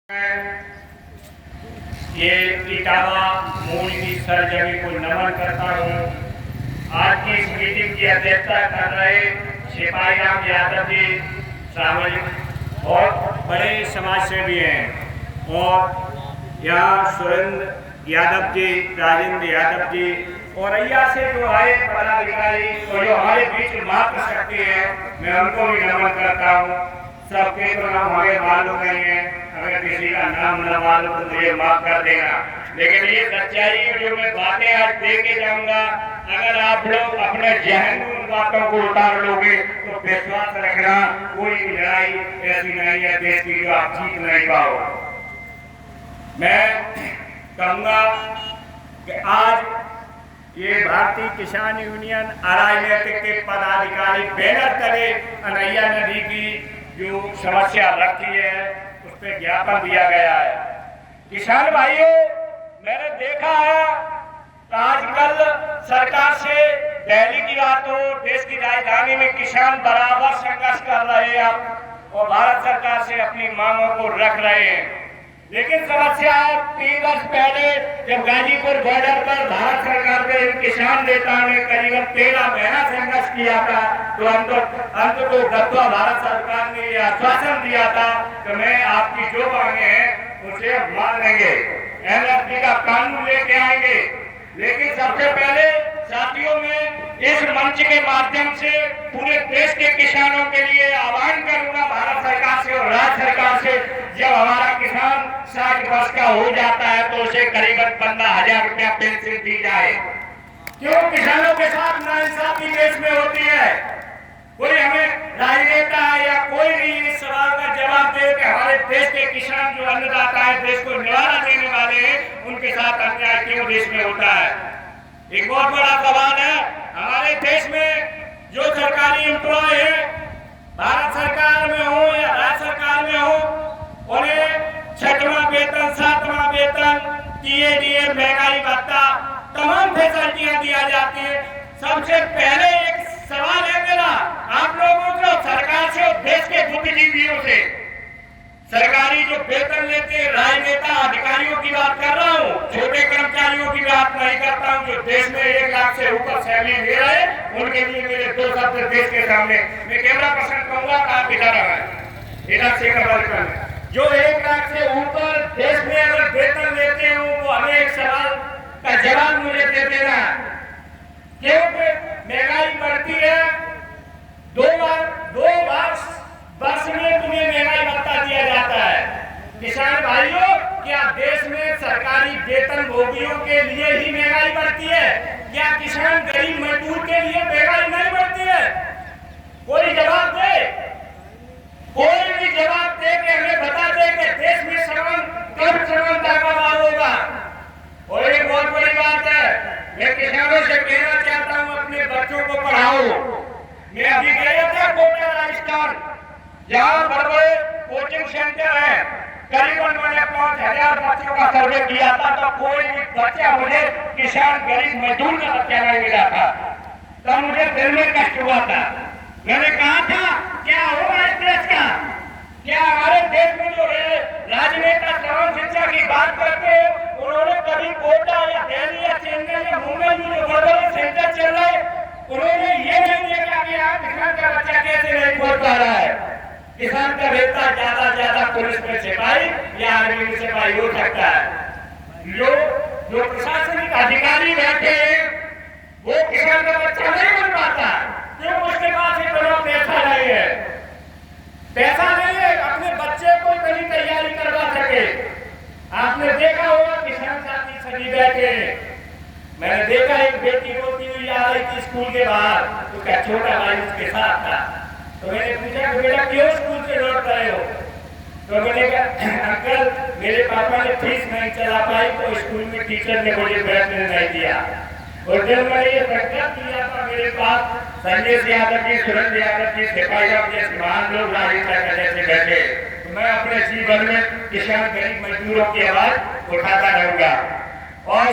ये इटावा मूल की सरजमी को नमन करता हूँ। आज की इस मीटिंग की अध्यक्षता कर रहे सिपाही राम यादव जी सामाजिक और बड़े समाज सेवी हैं, और यहाँ सुरेंद्र यादव जी, राजेंद्र यादव जी और अय्या से जो आए पदाधिकारी और जो हमारे बीच मात्र शक्ति है, मैं उनको भी नमन करता हूँ। सबके तो नाम हमें मालूम नहीं है, अगर किसी का नाम न मालूम तो मुझे माफ कर देना, लेकिन ये सच्चाई जो मैं बातें आज दे के जाऊंगा, अगर आप लोग अपने जहन में उन बातों को उतार लोगे तो विश्वास रखना कोई लड़ाई ऐसी नहीं है देश की जो आप जीत नहीं पाओ। मैं कहूंगा कि आज ये भारतीय किसान यूनियन राजनीतिक के पदाधिकारी बैनर तले अनैया नदी की जो समस्या रखी है उस पर ज्ञापन दिया गया है। किसान भाइयों, मैंने देखा है आजकल सरकार से दिल्ली की बात हो, देश की राजधानी में किसान बराबर संघर्ष कर रहे हैं और भारत सरकार से अपनी मांगों को रख रहे हैं, लेकिन समस्या है 3 वर्ष पहले जब गाजीपुर बॉर्डर पर भारत सरकार के किसान नेताओं ने करीबन 13 महीना संघर्ष किया था, तो अंत को गद्दा भारत सरकार ने यह आश्वासन दिया था कि मैं आपकी जो मांगे हैं उसे मान लेंगे, एमएसपी का कानून लेके आएंगे। लेकिन सबसे पहले साथियों में इस मंच के माध्यम से पूरे देश के किसानों के लिए आह्वान करूंगा भारत सरकार से और राज्य सरकार से, जब हमारा किसान 60 वर्ष का हो जाता है तो उसे करीबन 15,000 रुपया पेंशन दी जाए। क्यों किसानों के साथ नाइंसाफी देश में होती है? कोई हमें राजनेता या कोई भी इस सवाल का जवाब दे कि हमारे देश के किसान जो अन्नदाता है, देश को निवारा देने वाले हैं, उनके साथ अन्याय क्यों देश में होता है? एक बहुत बड़ा सवाल है। हमारे देश में जो सरकारी एम्प्लॉय है, भारत सरकार में हो या राज्य सरकार में हो, उन्हें 6वां वेतन, 7वां वेतन, टीएडीए, महंगाई भत्ता, तमाम फैसिलिटियां दिया जाती है। सबसे पहले एक सवाल है मेरा आप लोगों को, सरकार से और देश के बुद्धिजीवियों से, सरकारी जो वेतन लेते राजनेता अधिकारियों की बात कर रहा हूँ, छोटे कर्मचारियों की बात नहीं करता हूँ, जो देश में 1 लाख से ऊपर सैलरी ले रहे हैं, उनके लिए मेरे 2 शब्द देश के सामने। मैं कैमरा पर्सन कहूंगा आप इधर है, इधर से जो 1 लाख से ऊपर देश में अगर वेतन लेते हो वो हमें एक सवाल का जवाब मुझे दे देना, क्योंकि महंगाई बढ़ती है, 2 वर्ष में तुम्हें महंगाई भत्ता दिया जाता है। किसान भाइयों, क्या देश में सरकारी वेतन भोगियों के लिए ही महंगाई बढ़ती है? क्या किसान गरीब मजदूर के लिए महंगाई नहीं बढ़ती है? कोई जवाब दे, कोई भी जवाब दे के हमें बता दे कि देश में कब समानता का भाव होगा। और एक बहुत बड़ी बात है, मैं किसानों से कहना चाहता हूँ अपने बच्चों को पढ़ाओ। मैं अभी गया था कोटा राजस्थान, जहाँ बड़े कोचिंग सेंटर है, करीबन मैंने 5,000 बच्चों का सर्वे किया था, तो कोई भी बच्चा मुझे किसान गरीब मजदूर का बच्चा नहीं मिला था, तब मुझे दिल में कष्ट हुआ था। मैंने कहा था क्या होगा इस देश का? क्या हमारे देश में जो है राजनेता समान शिक्षा की बात करते हैं, उन्होंने कभी कोटा या दिल्ली या चेन्नई या मुंबई में जो बड़े सेंटर चल रहे, उन्होंने ये नहीं देखा कि यहाँ किसान का बच्चा कैसे नहीं पहुंच पा रहा है। किसान का बेटा ज्यादा पुलिस में सिपाही या आर्मी में सिपाही हो सकता है। जो प्रशासनिक अधिकारी बैठे हैं वो किसान का बच्चा नहीं बन पाता, क्यों? उसके पास इतना पैसा नहीं है, अपने बच्चे को कहीं तैयारी करवा सके। आपने देखा होगा किसान साथी सभी बैठे हैं। मैंने देखा एक बेटी रोती हुई आ रही थी स्कूल के बाहर, तो क्या छोटा भाई उसके साथ था, तो मैंने पूछा कि बेटा क्यों स्कूल से लौट रहे हो? तो मैंने कहा अंकल मेरे पापा ने फीस नहीं चला पाई तो स्कूल में टीचर ने मुझे बैठने नहीं दिया। और जब मैंने ये संकल्प किया था, मेरे पास संजय यादव जी, सुरेंद्र यादव जी, सिपाही राम जैसे महान लोग राजनेता करने से बैठे, तो मैं अपने जीवन में किसान गरीब मजदूरों की आवाज उठाता रहूंगा। और